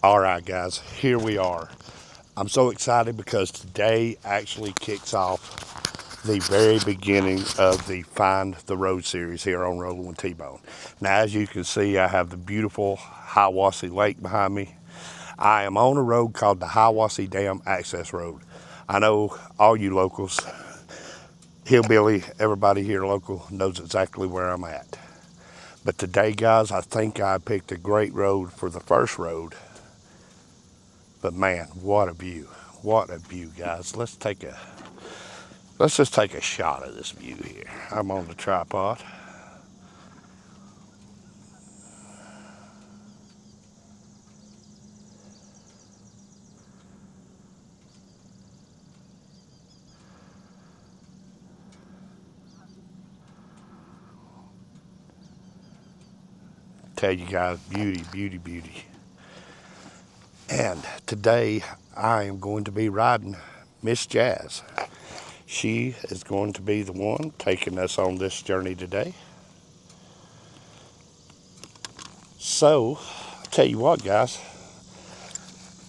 All right, guys, here we are. I'm so excited because today actually kicks off the very beginning of the Find the Road series here on Rolling with T-Bone. Now, as you can see, I have the beautiful Hiawassee Lake behind me. I am on a road called the Hiawassee Dam Access Road. I know all you locals, hillbilly, everybody here local knows exactly where I'm at. But today, guys, I think I picked a great road for the first road. But man, what a view. What a view, guys. Let's just take a shot of this view here. I'm on the tripod. Tell you guys, beauty, beauty, beauty. And today I am going to be riding Miss Jazz. She is going to be the one taking us on this journey today. So, I'll tell you what, guys.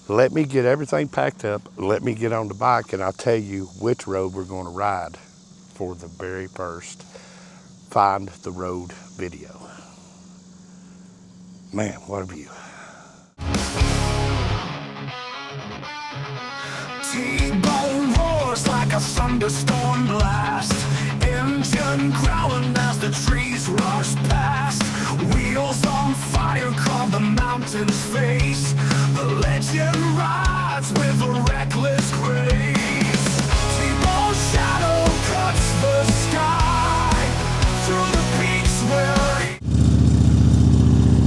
Let me get everything packed up. Let me get on the bike, and I'll tell you which road we're going to ride for the very first Find the Road video. Man, what a view. T-bone roars like a thunderstorm blast. Engine growling as the trees rush past. Wheels on fire carve the mountain's face. The legend rides with a reckless grace. T-bone shadow cuts the sky through the peaks where he...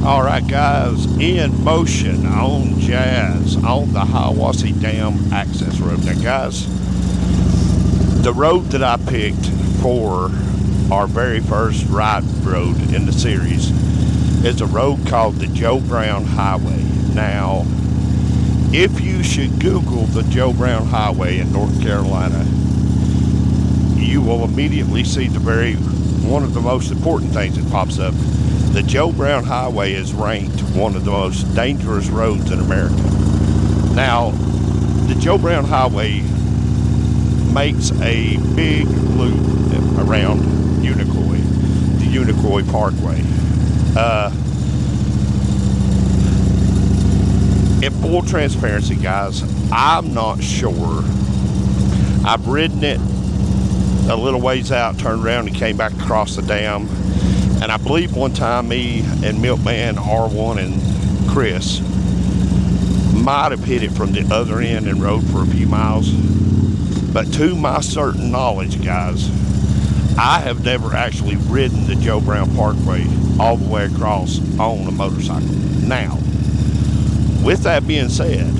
All right, guys, in motion on Jazz on the Hiawassee Dam Access Road. Now, guys, the road that I picked for our very first ride road in the series is a road called the Joe Brown Highway. Now, if you should Google the Joe Brown Highway in North Carolina, you will immediately see one of the most important things that pops up. The Joe Brown Highway is ranked one of the most dangerous roads in America. Now, the Joe Brown Highway makes a big loop around Unicoi, the Unicoi Parkway. In full transparency, guys, I'm not sure. I've ridden it a little ways out, turned around and came back across the dam. And I believe one time me and Milkman, R1, and Chris might have hit it from the other end and rode for a few miles. But to my certain knowledge, guys, I have never actually ridden the Joe Brown Parkway all the way across on a motorcycle. Now, with that being said,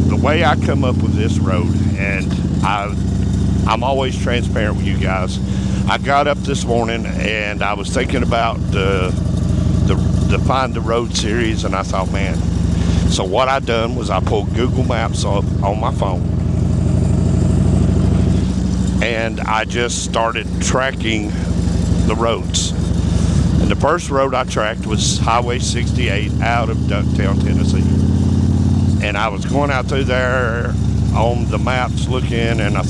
the way I come up with this road, and I'm always transparent with you guys. I got up this morning and I was thinking about the Find the Road series, and I thought, man. So what I done was I pulled Google Maps up on my phone, and I just started tracking the roads. And the first road I tracked was Highway 68 out of Ducktown, Tennessee. And I was going out through there on the maps looking, and I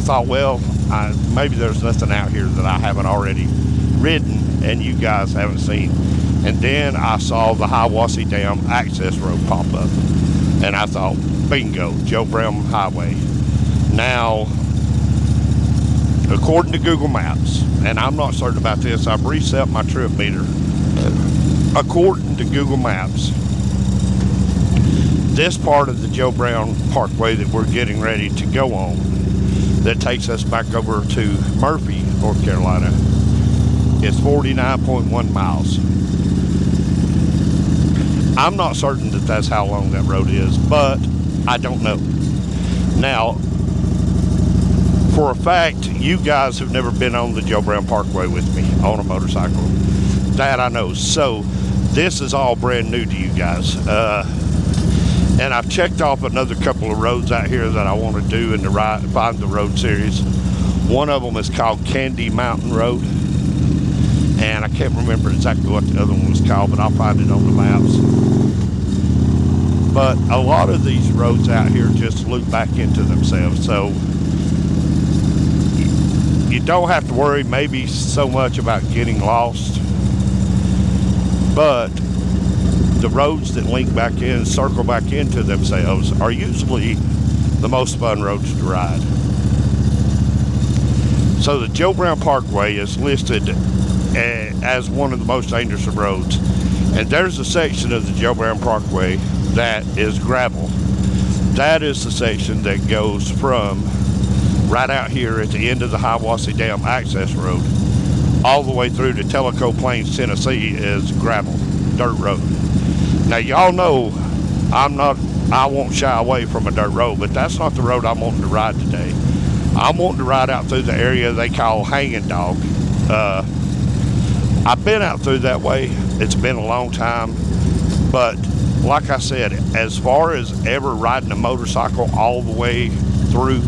thought, well, maybe there's nothing out here that I haven't already ridden and you guys haven't seen. And then I saw the Hiawassee Dam Access Road pop up. And I thought, bingo, Joe Brown Highway. Now, according to Google Maps, and I'm not certain about this, I've reset my trip meter. According to Google Maps, this part of the Joe Brown Parkway that we're getting ready to go on, that takes us back over to Murphy, North Carolina, is 49.1 miles. I'm not certain that that's how long that road is, but I don't know. Now, for a fact, you guys have never been on the Joe Brown Parkway with me on a motorcycle. That I know. So, this is all brand new to you guys. And I've checked off another couple of roads out here that I want to do in the Find the Road series. One of them is called Candy Mountain Road. and I can't remember exactly what the other one was called, but I'll find it on the maps. But a lot of these roads out here just loop back into themselves, so you don't have to worry maybe so much about getting lost, but the roads that link back in, circle back into themselves, are usually the most fun roads to ride. So the Joe Brown Parkway is listed as one of the most dangerous of roads, and there's a section of the Joe Brown Parkway that is gravel. That is the section that goes from right out here at the end of the Hiwassee Dam access road all the way through to Tellico Plains, Tennessee is gravel, dirt road. Now y'all know I won't shy away from a dirt road, but that's not the road I'm wanting to ride today. I'm wanting to ride out through the area they call Hanging Dog. I've been out through that way. It's been a long time, but like I said, as far as ever riding a motorcycle all the way through,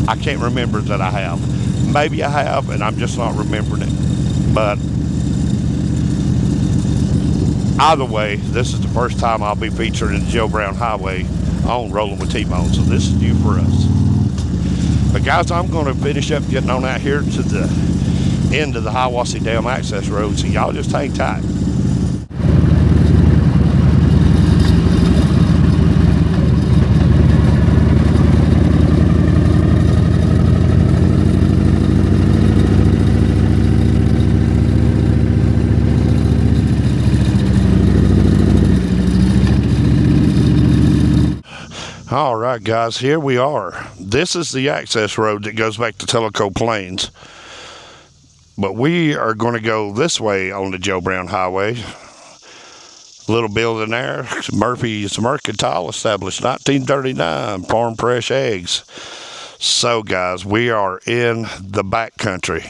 I can't remember that I have. Maybe I have, and I'm just not remembering it. But either way, this is the first time I'll be featuring the Joe Brown Highway on Rolling with T-Bone, so this is new for us. But guys, I'm going to finish up getting on out here to the end of the Hiwassee Dam access road, so y'all just hang tight. All right, guys, here we are. This is the access road that goes back to Tellico Plains. But we are going to go this way on the Joe Brown Highway. Little building there, Murphy's Mercantile, established 1939, farm fresh eggs. So, guys, we are in the back country.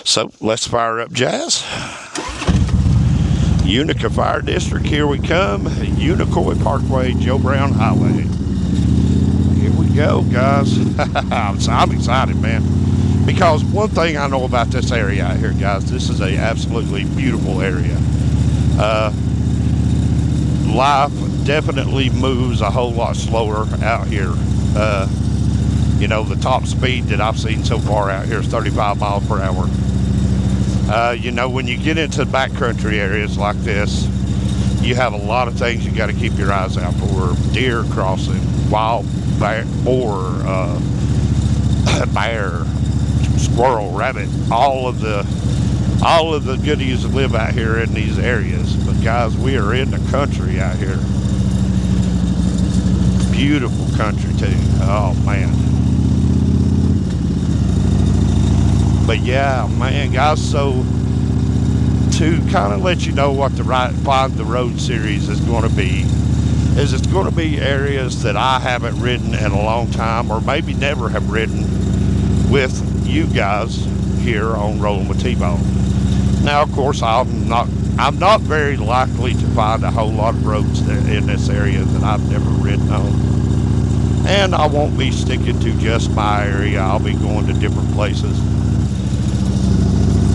So, let's fire up Jazz. Unica Fire District, here we come. Unicoi Parkway, Joe Brown Highway. Here we go, guys. I'm excited, man. Because one thing I know about this area out here, guys, this is a absolutely beautiful area. Life definitely moves a whole lot slower out here. You know, the top speed that I've seen so far out here is 35 miles per hour. You know, when you get into backcountry areas like this, you have a lot of things you got to keep your eyes out for. Deer crossing, wild bear, bear, squirrel, rabbit, all of the goodies that live out here in these areas. But guys, we are in the country out here. Beautiful country too. Oh man. But yeah, man, guys, so to kind of let you know what the Find the Road series is going to be, is it's going to be areas that I haven't ridden in a long time, or maybe never have ridden with you guys here on Rolling with T-Bone. Now, of course, I'm not very likely to find a whole lot of roads in this area that I've never ridden on. And I won't be sticking to just my area. I'll be going to different places.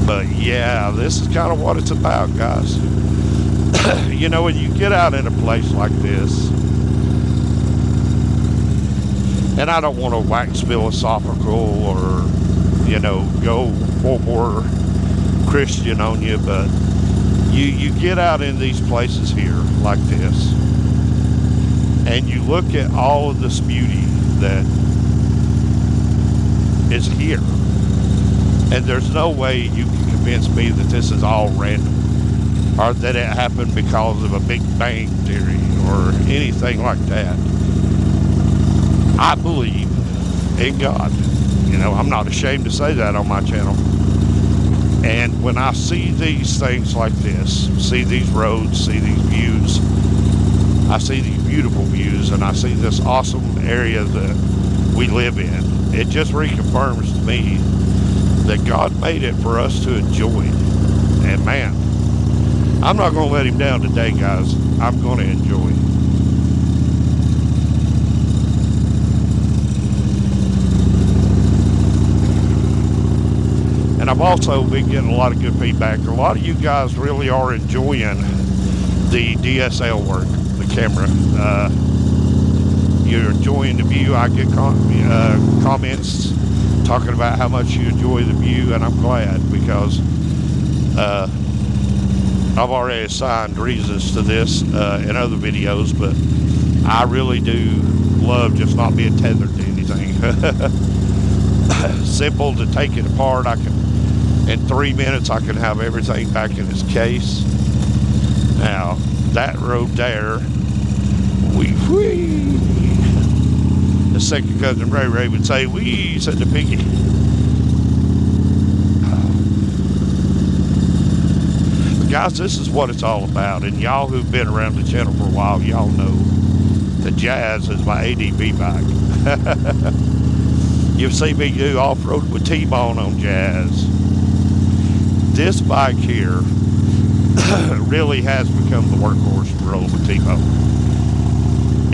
But yeah, this is kind of what it's about, guys. You know, when you get out in a place like this, and I don't want to wax philosophical or, you know, go full bore Christian on you, but you get out in these places here like this, and you look at all of this beauty that is here, and there's no way you can convince me that this is all random, or that it happened because of a Big Bang theory or anything like that. I believe in God. You know, I'm not ashamed to say that on my channel. And when I see these things like this, see these roads, see these views, I see these beautiful views, and I see this awesome area that we live in, it just reconfirms to me that God made it for us to enjoy. And man, I'm not going to let him down today, guys. I'm going to enjoy it. And And I've also been getting a lot of good feedback. A lot of you guys really are enjoying the DSL work, the camera. You're enjoying the view. I get comments talking about how much you enjoy the view, and I'm glad, because I've already assigned reasons to this in other videos, but I really do love just not being tethered to anything. Simple to take it apart. In 3 minutes, I can have everything back in its case. Now, that road there, wee. The second cousin Ray Ray would say, wee, said the piggy. But guys, this is what it's all about. And y'all who've been around the channel for a while, y'all know the Jazz is my ADV bike. You've seen me do off-road with T-Bone on Jazz. This bike here really has become the workhorse for rolling with T-Bone.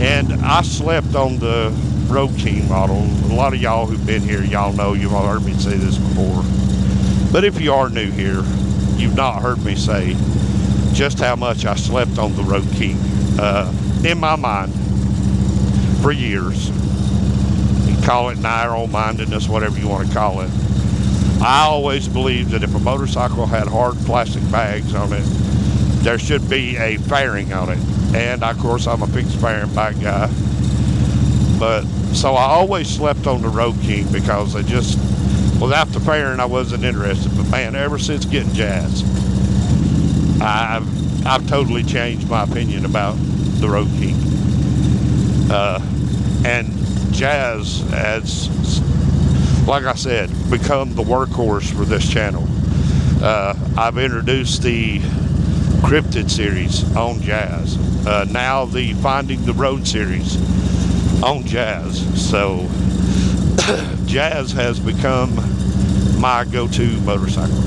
And I slept on the Road King model. A lot of y'all who've been here, y'all know, you've all heard me say this before. But if you are new here, you've not heard me say just how much I slept on the Road King. In my mind, for years, you call it narrow-mindedness, whatever you want to call it. I always believed that if a motorcycle had hard plastic bags on it, there should be a fairing on it. And of course, I'm a fixed fairing bike guy. But so I always slept on the Road King, because I just, without the fairing, I wasn't interested. But man, ever since getting Jazz, I've totally changed my opinion about the Road King. And Jazz has, like I said, become the workhorse for this channel. I've introduced the Cryptid series on Jazz. Now the Finding the Road series on Jazz. So Jazz has become my go-to motorcycle.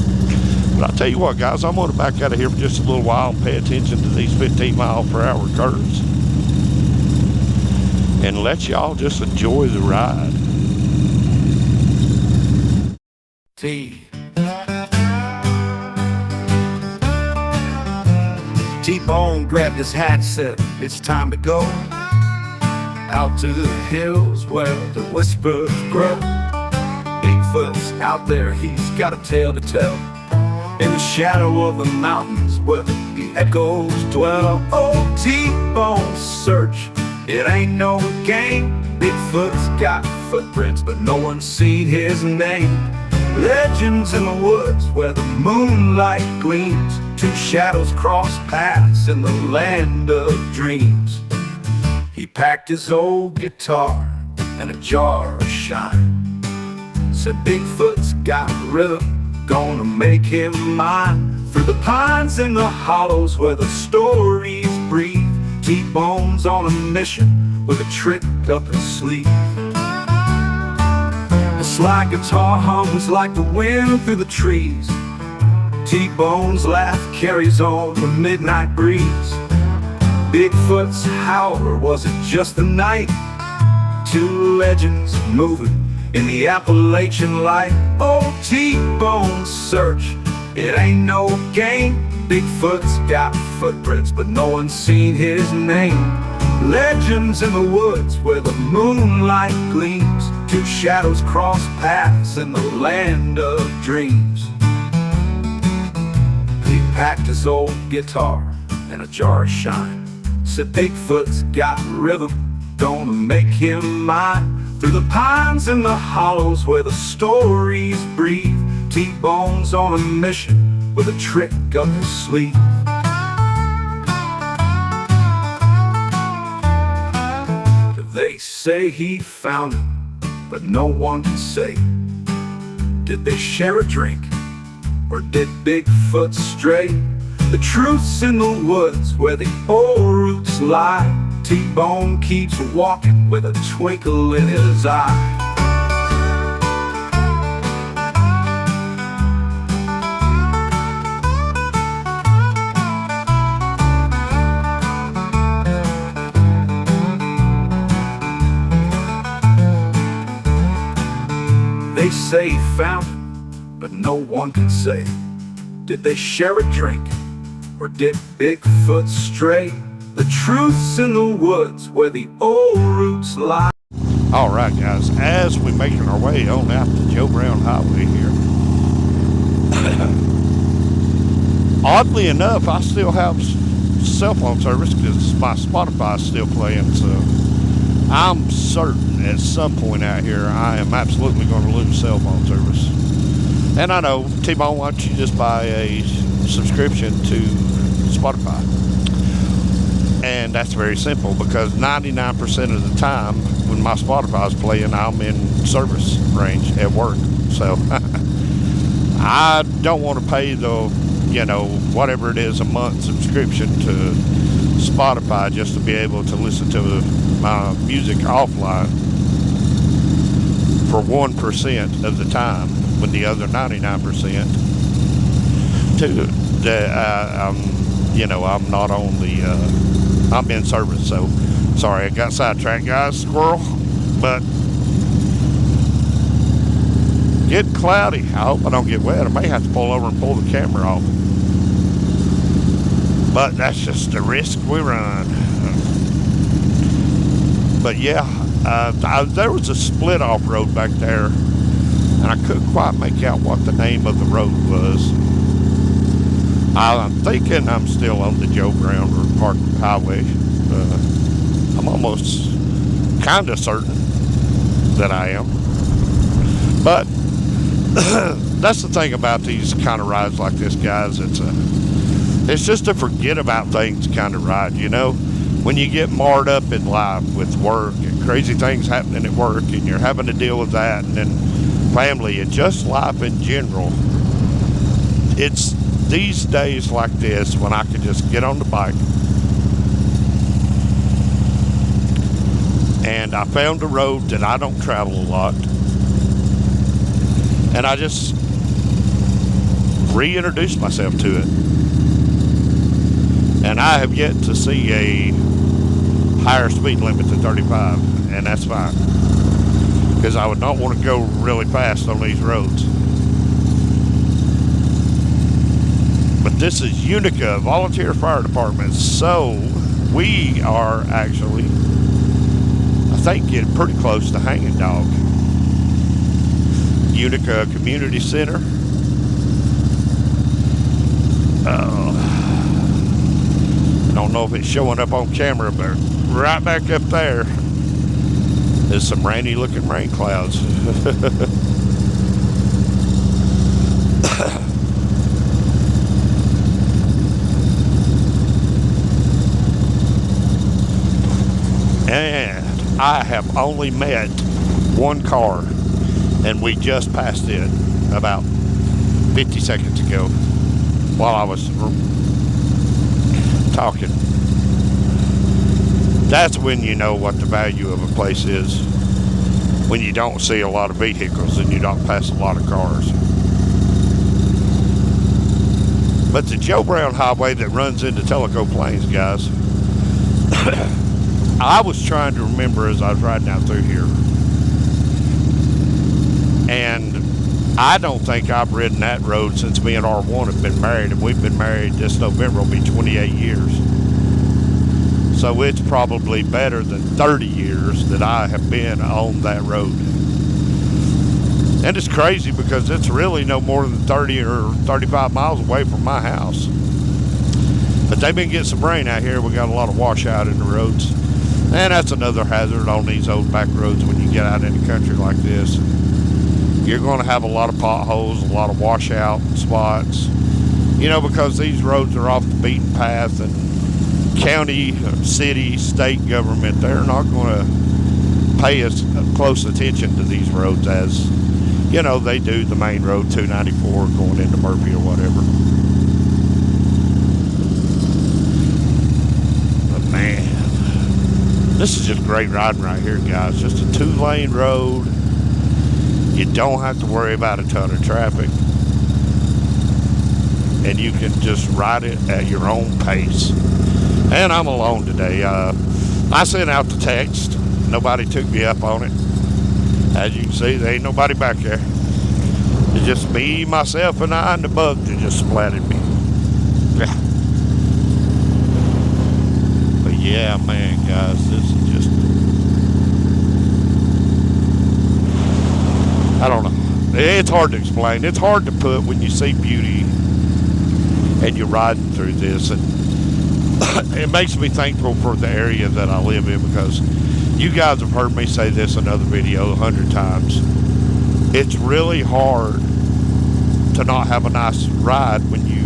But I'll tell you what, guys, I'm going to back out of here for just a little while and pay attention to these 15-mile-per-hour curves and let y'all just enjoy the ride. T-Bone grabbed his hat and said, it's time to go out to the hills where the whispers grow. Bigfoot's out there, he's got a tale to tell. In the shadow of the mountains where the echoes dwell. Oh, T-Bone's search, it ain't no game. Bigfoot's got footprints, but no one's seen his name. Legends in the woods where the moonlight gleams. Two shadows cross paths in the land of dreams. He packed his old guitar and a jar of shine. Said Bigfoot's got rhythm, gonna make him mine. Through the pines and the hollows where the stories breathe. T-Bone's on a mission with a trick up his sleeve. The slide guitar hums like the wind through the trees. T-Bone's laugh carries on the midnight breeze. Bigfoot's howl, or was it just the night? Two legends moving in the Appalachian light. Oh, T-Bone's search, it ain't no game. Bigfoot's got footprints, but no one's seen his name. Legends in the woods where the moonlight gleams. Two shadows cross paths in the land of dreams. He packed his old guitar and a jar of shine. Said Bigfoot's got rhythm, gonna make him mine. Through the pines and the hollows where the stories breathe. T-Bone's on a mission with a trick up his sleeve. They say he found him, but no one can say. Did they share a drink, or did Bigfoot stray? The truth's in the woods where the old roots lie. T-Bone keeps walking with a twinkle in his eye. They say he found him, but no one can say. Did they share a drink, or did Bigfoot stray? The truth's in the woods where the old roots lie. All right, guys, as we're making our way on out the Joe Brown Highway here, oddly enough, I still have cell phone service because my Spotify is still playing, so I'm certain at some point out here I am absolutely going to lose cell phone service. And I know, T-Bone, why don't you just buy a subscription to Spotify? And that's very simple, because 99% of the time when my Spotify is playing, I'm in service range at work. So I don't want to pay the, whatever it is a month subscription to Spotify just to be able to listen to my music offline for 1% of the time, when the other 99% I'm not on the I'm in service. So sorry, I got sidetracked, guys. Squirrel. But getting cloudy. I hope I don't get wet. I may have to pull over and pull the camera off, but that's just the risk we run. But yeah, there was a split off road back there, and I couldn't quite make out what the name of the road was. I'm thinking I'm still on the Joe Brown Park Highway. I'm almost kind of certain that I am. But that's the thing about these kind of rides like this, guys. It's just a forget about things kind of ride, When you get marred up in life with work and crazy things happening at work, and you're having to deal with that, and then family and just life in general, it's these days like this when I could just get on the bike. And I found a road that I don't travel a lot, and I just reintroduced myself to it. And I have yet to see a higher speed limit than 35, and that's fine, because I would not want to go really fast on these roads. But this is Unica Volunteer Fire Department, so we are actually, I think, getting pretty close to Hanging Dog. Unica Community Center. I don't know if it's showing up on camera, but right back up there is some rainy looking rain clouds. And I have only met one car, and we just passed it about 50 seconds ago while I was talking. That's when you know what the value of a place is, when you don't see a lot of vehicles and you don't pass a lot of cars. But the Joe Brown Highway that runs into Tellico Plains, guys, I was trying to remember as I was riding out through here, and I don't think I've ridden that road since me and R1 have been married, and we've been married this November will be 28 years. So it's probably better than 30 years that I have been on that road. And it's crazy because it's really no more than 30 or 35 miles away from my house. But they've been getting some rain out here. We got a lot of washout in the roads. And that's another hazard on these old back roads when you get out in the country like this. You're going to have a lot of potholes, a lot of washout spots, because these roads are off the beaten path, and county, city, state government, they're not going to pay us close attention to these roads as, they do the main road 294 going into Murphy or whatever. But man, this is just great riding right here, guys. Just a 2-lane road. You don't have to worry about a ton of traffic, and you can just ride it at your own pace. And I'm alone today. I sent out the text. Nobody took me up on it. As you can see, there ain't nobody back there. It's just me, myself, and I, and the bug that just splatted me. Yeah. But yeah, man, guys, this is just, I don't know. It's hard to explain. It's hard to put when you see beauty and you're riding through this. And it makes me thankful for the area that I live in, because you guys have heard me say this in another video 100 times. It's really hard to not have a nice ride when you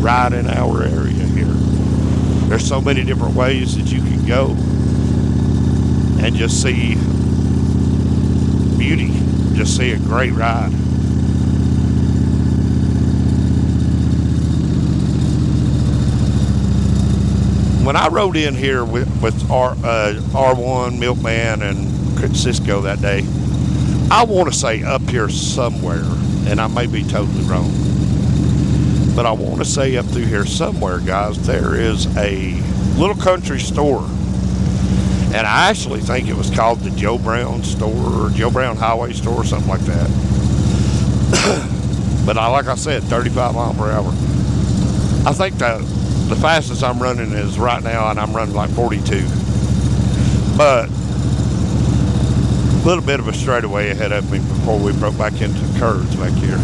ride in our area here. There's so many different ways that you can go and just see beauty, just see a great ride. When I rode in here with R1, Milkman, and Cisco that day, I want to say up here somewhere, and I may be totally wrong, but I want to say up through here somewhere, guys, there is a little country store. And I actually think it was called the Joe Brown store, or Joe Brown Highway store, or something like that. But like I said, 35 miles per hour. I think the fastest I'm running is right now, and I'm running like 42. But a little bit of a straightaway ahead of me before we broke back into the curves back here.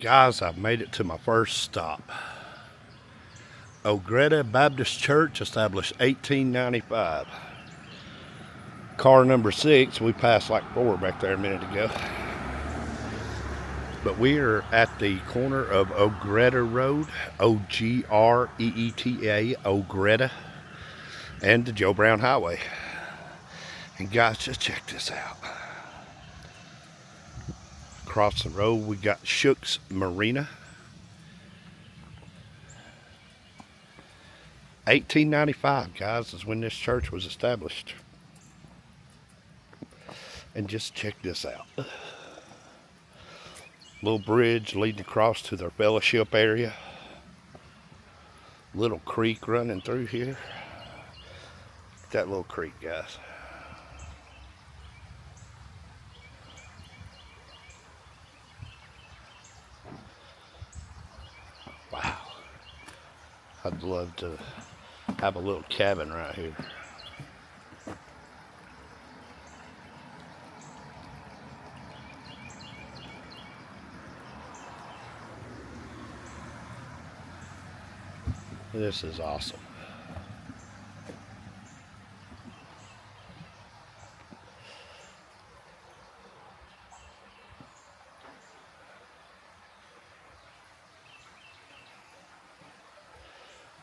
Guys, I've made it to my first stop. Ogretta Baptist Church, established 1895. Car number 6, we passed like 4 back there a minute ago. But we are at the corner of Ogretta Road, O-G-R-E-E-T-A, Ogretta, and the Joe Brown Highway. And guys, just check this out. Across the road, we got Shook's Marina. 1895, guys, is when this church was established. And just check this out. Little bridge leading across to their fellowship area. Little creek running through here. That little creek, guys. Wow. I'd love to have a little cabin right here. This is awesome.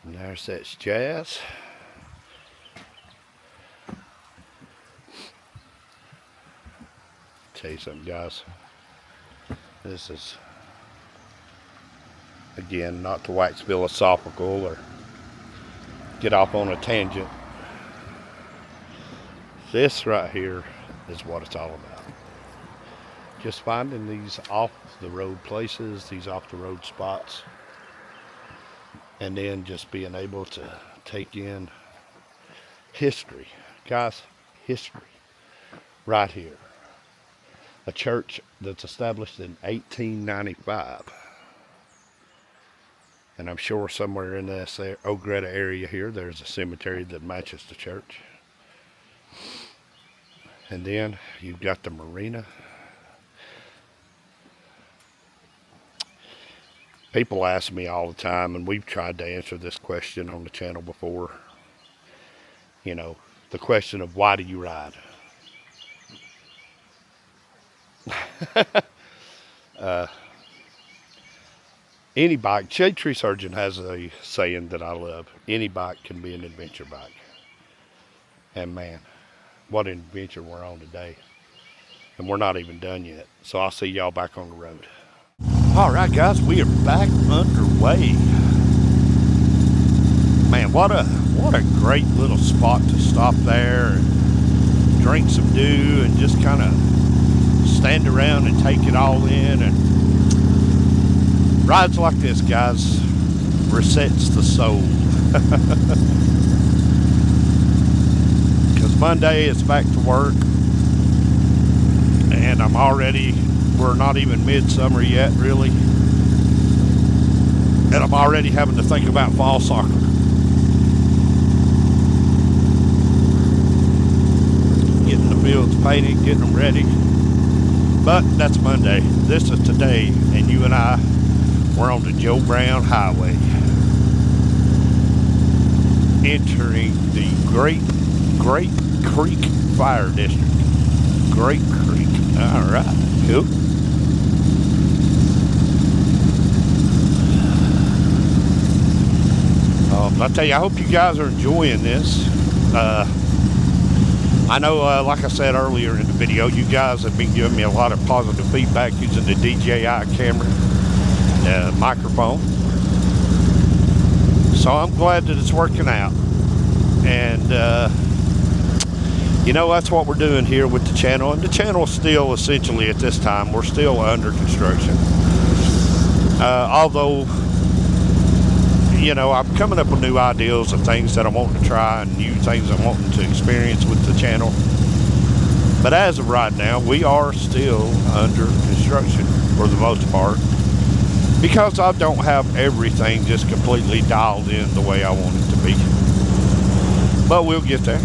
And there's that Jazz. Tell you something, guys. This is, again, not to wax philosophical or get off on a tangent. This right here is what it's all about. Just finding these off the road places, these off the road spots, and then just being able to take in history. Guys, history right here. A church that's established in 1895. And I'm sure somewhere in this Ogretta area here, there's a cemetery that matches the church. And then you've got the marina. People ask me all the time, and we've tried to answer this question on the channel before. You know, the question of why do you ride? Any bike, Shade Tree Surgeon has a saying that I love. Any bike can be an adventure bike. And man, what an adventure we're on today. And we're not even done yet. So I'll see y'all back on the road. All right, guys, we are back underway. Man, what a great little spot to stop there and drink some dew and just kind of stand around and take it all in. And rides like this, guys, resets the soul. Because Monday is back to work, and we're not even midsummer yet, really. And I'm already having to think about fall soccer. Getting the fields painted, getting them ready. But that's Monday. This is today, and you and I, we're on the Joe Brown Highway, entering the Great Creek Fire District. Great Creek. All right, cool. I tell you, I hope you guys are enjoying this. I know, like I said earlier in the video, you guys have been giving me a lot of positive feedback using the DJI camera microphone. So I'm glad that it's working out. And, you know, that's what we're doing here with the channel. And the channel is still essentially, at this time, we're still under construction. Although, you know, I'm coming up with new ideas of things that I want to try and new things I'm wanting to experience with the channel. But as of right now, we are still under construction for the most part, because I don't have everything just completely dialed in the way I want it to be. But we'll get there.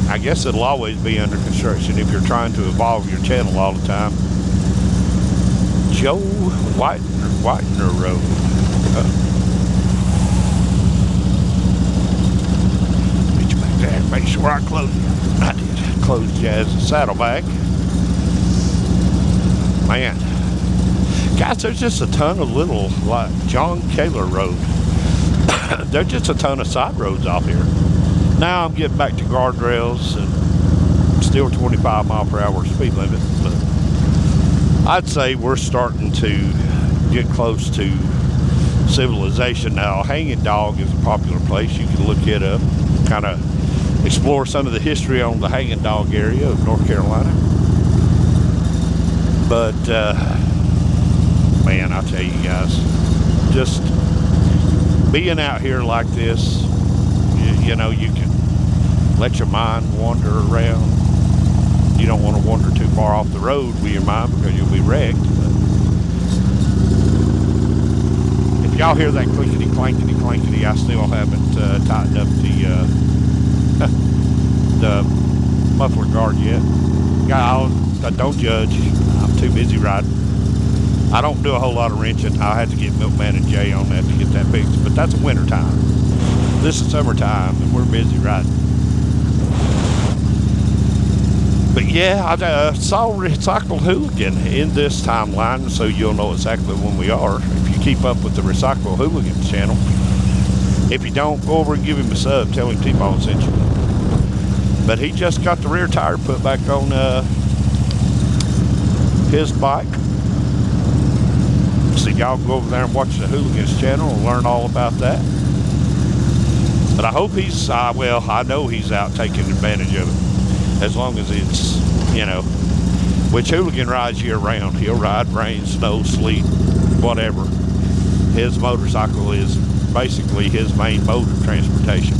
I guess it'll always be under construction if you're trying to evolve your channel all the time. Joe Whitener Road. Reach back there and make sure I did close Jazz's saddlebag. Man. Guys, there's just a ton of little, like John Kaler Road. There's just a ton of side roads off here. Now I'm getting back to guardrails and still 25 mile per hour speed limit, but I'd say we're starting to get close to civilization now. Hanging Dog is a popular place. You can look it up, kind of explore some of the history on the Hanging Dog area of North Carolina. But man, I'll tell you guys, just being out here like this, you know, you can let your mind wander around. You don't want to wander too far off the road with your mind because you'll be wrecked. But If y'all hear that clinkety clankety clankety, I still haven't tightened up the muffler guard yet. Don't judge. I'm too busy riding. I don't do a whole lot of wrenching. I'll have to get Milkman and Jay on that to get that fixed. But that's winter time. This is summertime, and we're busy riding. But yeah, I saw Recycle Hooligan in this timeline, so you'll know exactly when we are. If you keep up with the Recycle Hooligan channel. If you don't, go over and give him a sub. Tell him T-Bone sent you. But he just got the rear tire put back on his bike. So y'all go over there and watch the Hooligans channel and learn all about that. But I hope he's, well, I know he's out taking advantage of it. As long as it's, you know, which Hooligan rides year round. He'll ride rain, snow, sleet, whatever. His motorcycle is basically his main mode of transportation.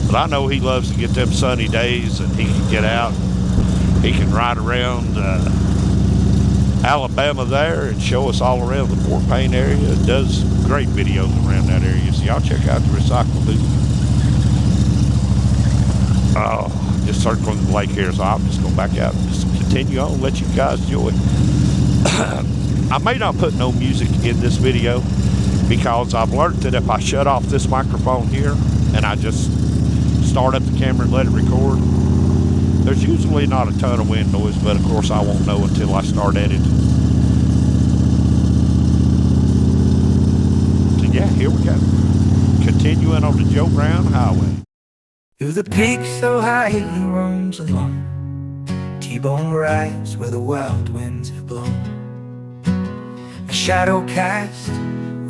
But I know he loves to get them sunny days and he can get out. He can ride around Alabama there and show us all around the Fort Payne area. It does great videos around that area. So y'all check out the Recycle Hooligan. Oh, just circling the lake here, so I'm just going back out and just continue on and let you guys enjoy. I may not put no music in this video because I've learned that if I shut off this microphone here and I just start up the camera and let it record, there's usually not a ton of wind noise, but of course I won't know until I start editing. So yeah, here we go. Continuing on the Joe Brown Highway. Through the peaks so high he roams alone, T-Bone rides where the wild winds have blown. A shadow cast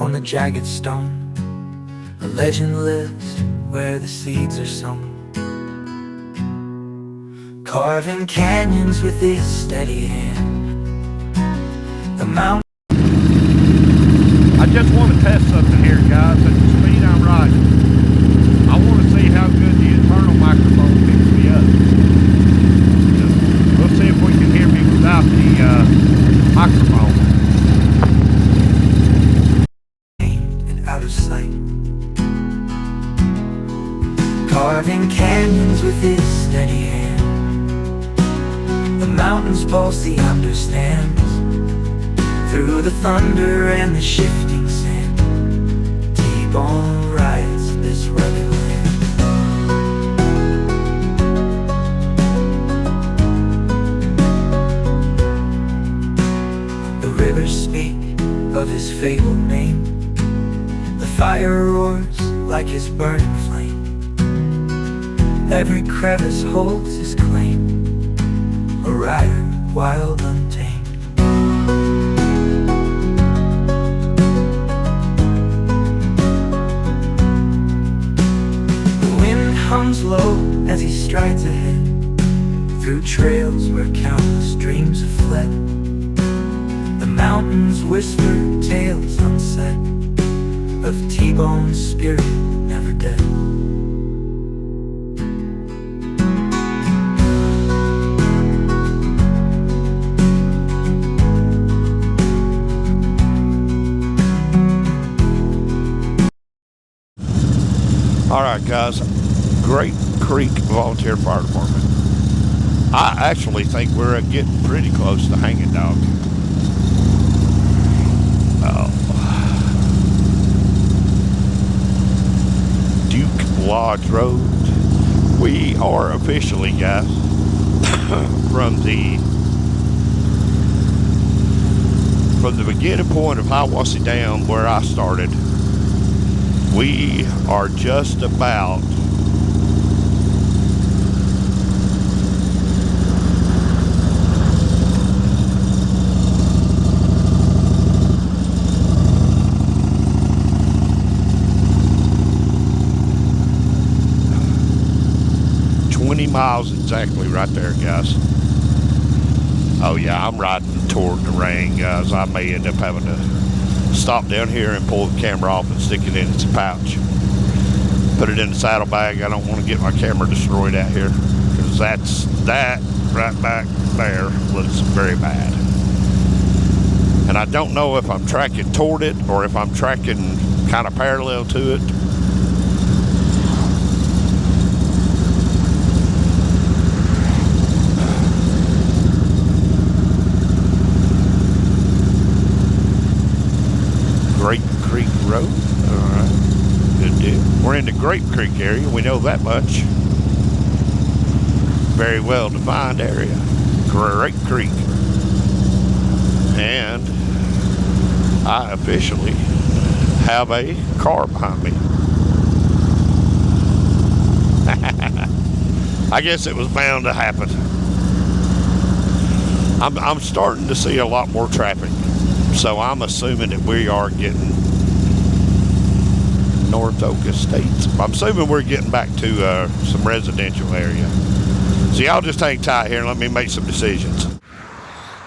on the jagged stone, a legend lives where the seeds are sown. Carving canyons with his steady hand. The mountain. I just want to test something here, guys, at the speed I'm riding. I want to see how good the internal microphone picks me up. We'll see if we can hear me without the microphone. And out of sight. Carving canyons with his steady hand. The mountains pulse he understands. Through the thunder and the shifting sand, T-Bone rides this rugged land. The rivers speak of his fabled name. The fire roars like his burning flame. Every crevice holds his claim. A rider, wild, untamed. The wind hums low as he strides ahead, through trails where countless dreams have fled. The mountains whisper tales unsaid of T-Bone's spirit never dead. Alright guys, Great Creek Volunteer Fire Department. I actually think we're getting pretty close to Hanging Dog. Duke Lodge Road. We are officially, guys, from the beginning point of Hiawassee Dam where I started. We are just about miles exactly right there, guys. Oh yeah, I'm riding toward the rain, guys. I may end up having to stop down here and pull the camera off and stick it in its pouch. Put it in the saddlebag. I don't want to get my camera destroyed out here, because that right back there looks very bad. And I don't know if I'm tracking toward it or if I'm tracking kind of parallel to it. Grape Creek Road. All right, good deal. We're in the Grape Creek area. We know that much. Very well defined area. Grape Creek. And I officially have a car behind me. I guess it was bound to happen. I'm starting to see a lot more traffic, so I'm assuming that we are getting North Oak Estates. I'm assuming we're getting back to some residential area. So y'all just hang tight here and let me make some decisions.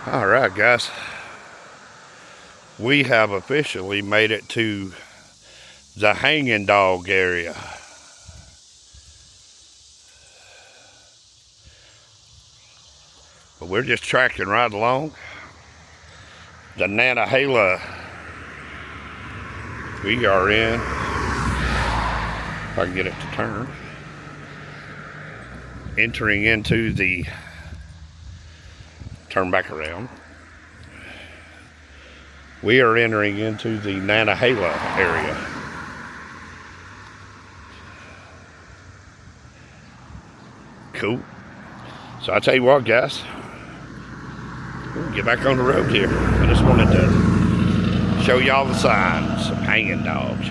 All right, guys. We have officially made it to the Hanging Dog area. But we're just tracking right along the Nantahala. We are in, if I can get it to turn, entering into the, turn back around. We are entering into the Nantahala area. Cool. So I tell you what, guys, we'll get back on the road here. I just wanted to show y'all the signs of Hanging Dogs.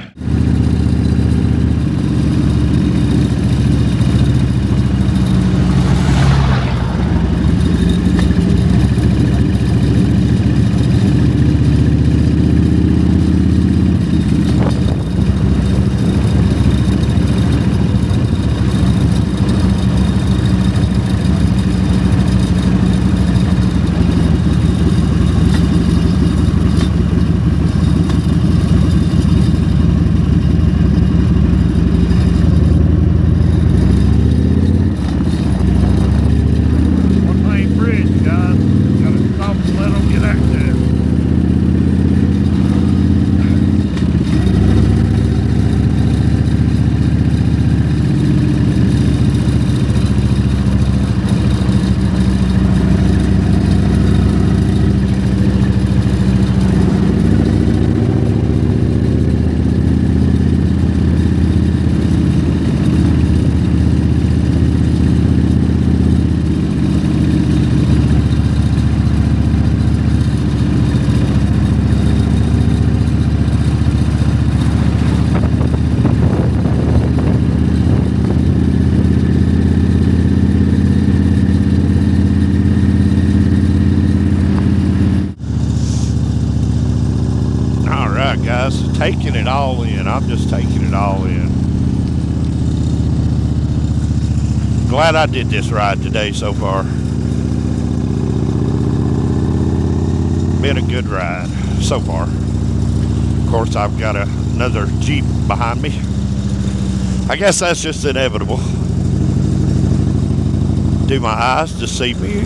Taking it all in. I'm just taking it all in. Glad I did this ride today so far. Been a good ride so far. Of course, I've got another Jeep behind me. I guess that's just inevitable. Do my eyes deceive me?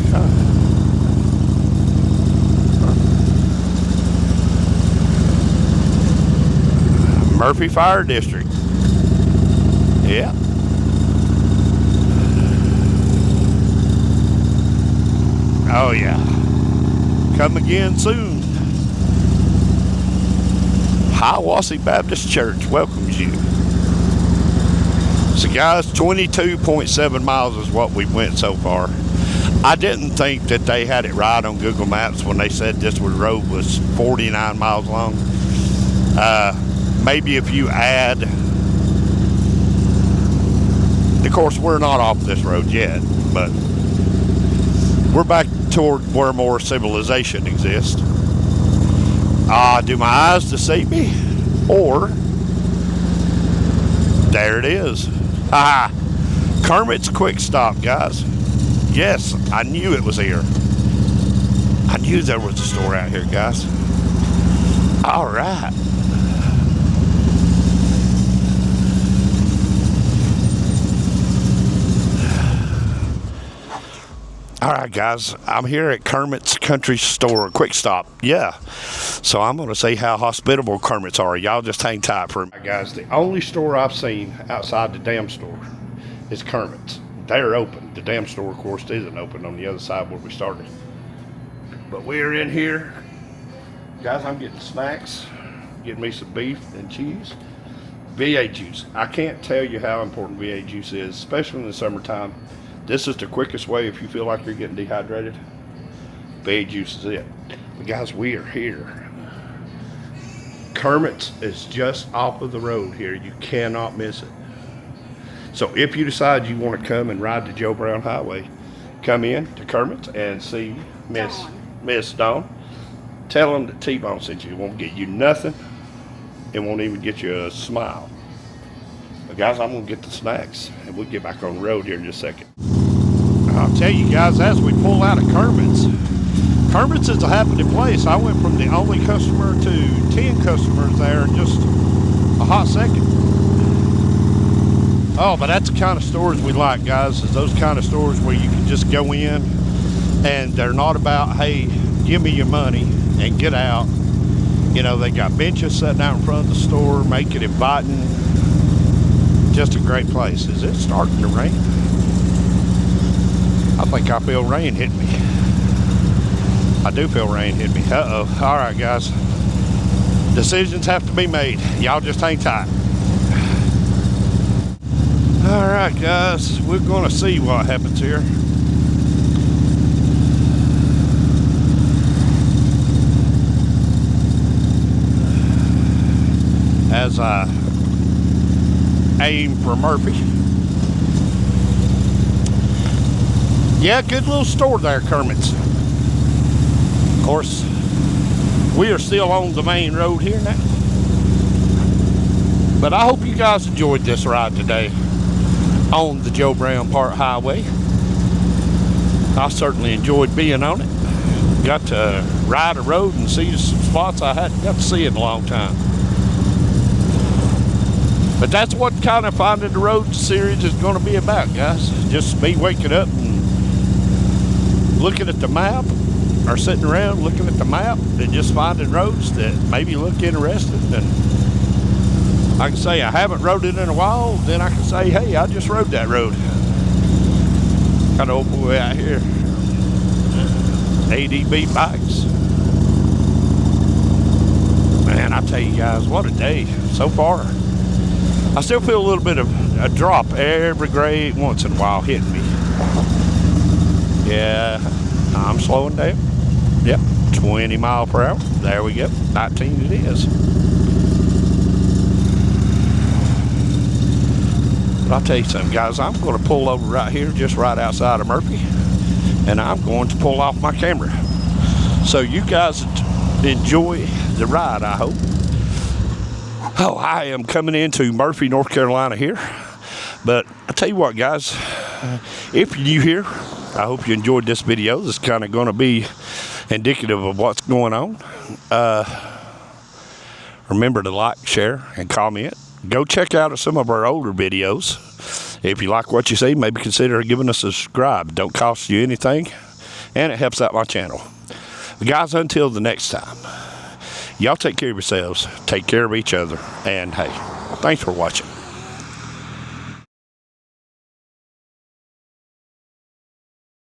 Murphy Fire District. Yeah. Oh yeah. Come again soon. Hiawassee Baptist Church welcomes you. So guys, 22.7 miles is what we went so far. I didn't think that they had it right on Google Maps when they said this road was 49 miles long. Maybe if you add, of course we're not off this road yet, but we're back toward where more civilization exists. Do my eyes deceive me? Or, there it is. Haha, Kermit's Quick Stop, guys. Yes, I knew it was here. I knew there was a store out here, guys. All right. All right, guys, I'm here at Kermit's Country Store, quick stop. Yeah, so I'm going to see how hospitable Kermit's are. Y'all just hang tight for a minute. Guys, the only store I've seen outside the damn store is Kermit's. They're open. The damn store, of course, isn't open on the other side where we started. But we're in here. Guys, I'm getting snacks, getting me some beef and cheese. V8 juice. I can't tell you how important V8 juice is, especially in the summertime. This is the quickest way if you feel like you're getting dehydrated. V8 juice is it. But guys, we are here. Kermit's is just off of the road here. You cannot miss it. So if you decide you want to come and ride the Joe Brown Highway, come in to Kermit's and see Miss Dawn. Tell them that T-Bone sent you. It won't get you nothing. It won't even get you a smile. But guys, I'm gonna get the snacks and we'll get back on the road here in just a second. I'll tell you guys, as we pull out of Kermit's is a happening place. I went from the only customer to 10 customers there in just a hot second. Oh, but that's the kind of stores we like, guys, is those kind of stores where you can just go in and they're not about, hey, give me your money and get out. You know, they got benches sitting out in front of the store, make it inviting. Just a great place. Is it starting to rain? I think I feel rain hitting me. I do feel rain hitting me. Uh-oh. All right, guys. Decisions have to be made. Y'all just hang tight. All right, guys. We're going to see what happens here. As I aim for Murphy. Yeah, good little store there, Kermit's. Of course, we are still on the main road here now. But I hope you guys enjoyed this ride today on the Joe Brown Park Highway. I certainly enjoyed being on it. Got to ride a road and see some spots I hadn't got to see in a long time. But that's what kind of Finding the Road series is going to be about, guys. Just me waking up and looking at the map, or sitting around looking at the map and just finding roads that maybe look interesting. And I can say I haven't rode it in a while, then I can say, hey, I just rode that road. Got an old boy out here. ADB bikes. Man, I tell you guys, what a day so far. I still feel a little bit of a drop every grade once in a while hitting me. Yeah, I'm slowing down. Yep, 20 miles per hour. There we go, 19 it is. But I'll tell you something, guys. I'm going to pull over right here, just right outside of Murphy. And I'm going to pull off my camera. So you guys enjoy the ride, I hope. Oh, I am coming into Murphy, North Carolina here. But I tell you what, guys, if you're new here, I hope you enjoyed this video. This is kind of going to be indicative of what's going on. Remember to like, share, and comment. Go check out some of our older videos. If you like what you see, maybe consider giving us a subscribe. Don't cost you anything, and it helps out my channel. Guys, until the next time, y'all take care of yourselves, take care of each other, and hey, thanks for watching.